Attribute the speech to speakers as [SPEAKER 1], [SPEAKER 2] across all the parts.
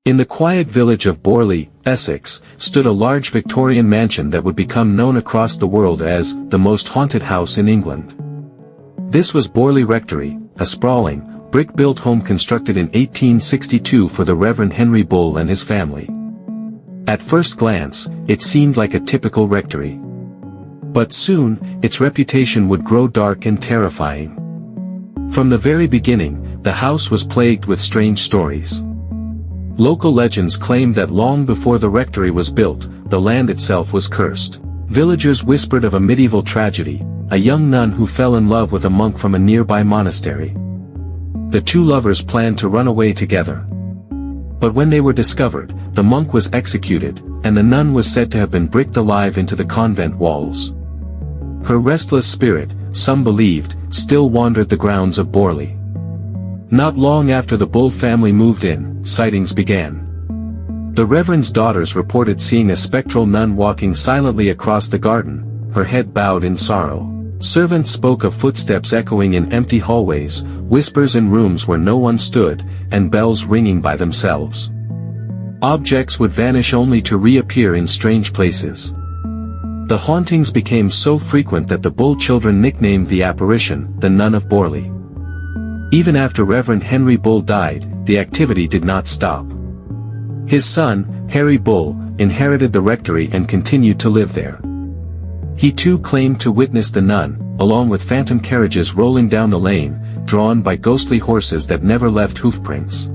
[SPEAKER 1] In the quiet village of Borley, Essex, stood a large Victorian mansion that would become known across the world as the most haunted house in England. This was Borley Rectory, a sprawling, brick-built home constructed in 1862 for the Reverend Henry Bull and his family. At first glance, it seemed like a typical rectory. But soon, its reputation would grow dark and terrifying. From the very beginning, the house was plagued with strange stories. Local legends claimed that long before the rectory was built, the land itself was cursed. Villagers whispered of a medieval tragedy, a young nun who fell in love with a monk from a nearby monastery. The two lovers planned to run away together. But when they were discovered, the monk was executed, and the nun was said to have been bricked alive into the convent walls. Her restless spirit, some believed, still wandered the grounds of Borley. Not long after the Bull family moved in, sightings began. The Reverend's daughters reported seeing a spectral nun walking silently across the garden, her head bowed in sorrow. Servants spoke of footsteps echoing in empty hallways, whispers in rooms where no one stood, and bells ringing by themselves. Objects would vanish only to reappear in strange places. The hauntings became so frequent that the Bull children nicknamed the apparition the Nun of Borley. Even after Reverend Henry Bull died, the activity did not stop. His son, Harry Bull, inherited the rectory and continued to live there. He too claimed to witness the nun, along with phantom carriages rolling down the lane, drawn by ghostly horses that never left hoofprints.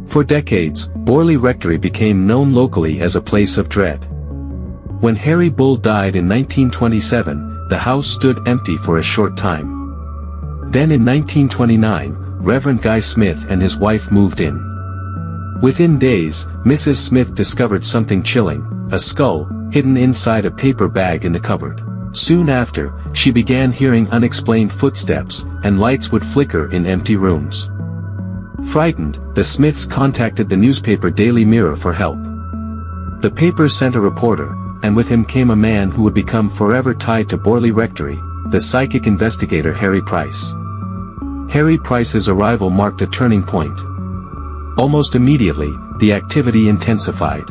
[SPEAKER 1] For decades, Borley Rectory became known locally as a place of dread. When Harry Bull died in 1927, the house stood empty for a short time. Then in 1929, Reverend Guy Smith and his wife moved in. Within days, Mrs. Smith discovered something chilling, a skull, hidden inside a paper bag in the cupboard. Soon after, she began hearing unexplained footsteps, and lights would flicker in empty rooms. Frightened, the Smiths contacted the newspaper Daily Mirror for help. The paper sent a reporter, and with him came a man who would become forever tied to Borley Rectory, the psychic investigator Harry Price. Harry Price's arrival marked a turning point. Almost immediately, the activity intensified.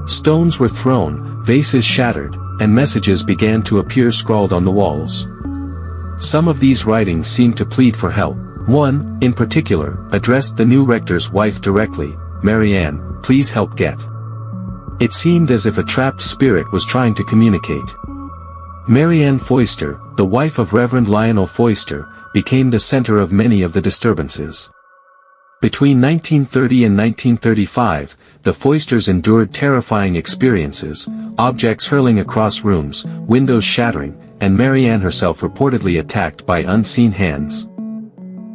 [SPEAKER 1] Stones were thrown, vases shattered, and messages began to appear scrawled on the walls. Some of these writings seemed to plead for help. One, in particular, addressed the new rector's wife directly, "Mary Ann, please help get." It seemed as if a trapped spirit was trying to communicate. Mary Ann Foyster, the wife of Reverend Lionel Foyster, became the center of many of the disturbances. Between 1930 and 1935, the Foysters endured terrifying experiences, objects hurling across rooms, windows shattering, and Mary Ann herself reportedly attacked by unseen hands.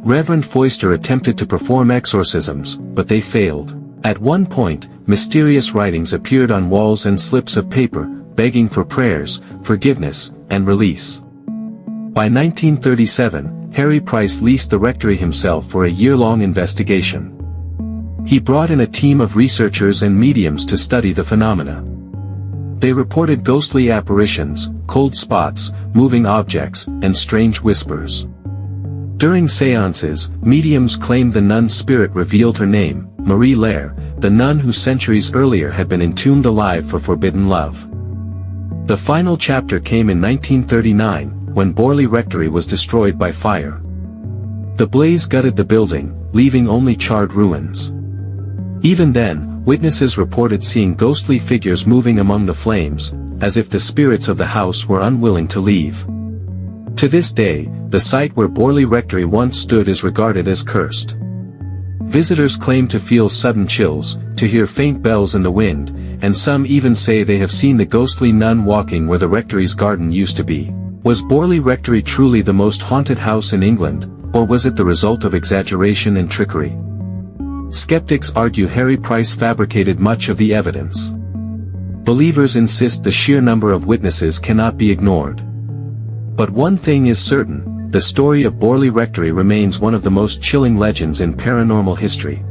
[SPEAKER 1] Reverend Foyster attempted to perform exorcisms, but they failed. At one point, mysterious writings appeared on walls and slips of paper, begging for prayers, forgiveness, and release. By 1937, Harry Price leased the rectory himself for a year-long investigation. He brought in a team of researchers and mediums to study the phenomena. They reported ghostly apparitions, cold spots, moving objects, and strange whispers. During seances, mediums claimed the nun's spirit revealed her name, Marie Lair, the nun who centuries earlier had been entombed alive for forbidden love. The final chapter came in 1939, when Borley Rectory was destroyed by fire. The blaze gutted the building, leaving only charred ruins. Even then, witnesses reported seeing ghostly figures moving among the flames, as if the spirits of the house were unwilling to leave. To this day, the site where Borley Rectory once stood is regarded as cursed. Visitors claim to feel sudden chills, to hear faint bells in the wind, and some even say they have seen the ghostly nun walking where the rectory's garden used to be. Was Borley Rectory truly the most haunted house in England, or was it the result of exaggeration and trickery? Skeptics argue Harry Price fabricated much of the evidence. Believers insist the sheer number of witnesses cannot be ignored. But one thing is certain, the story of Borley Rectory remains one of the most chilling legends in paranormal history.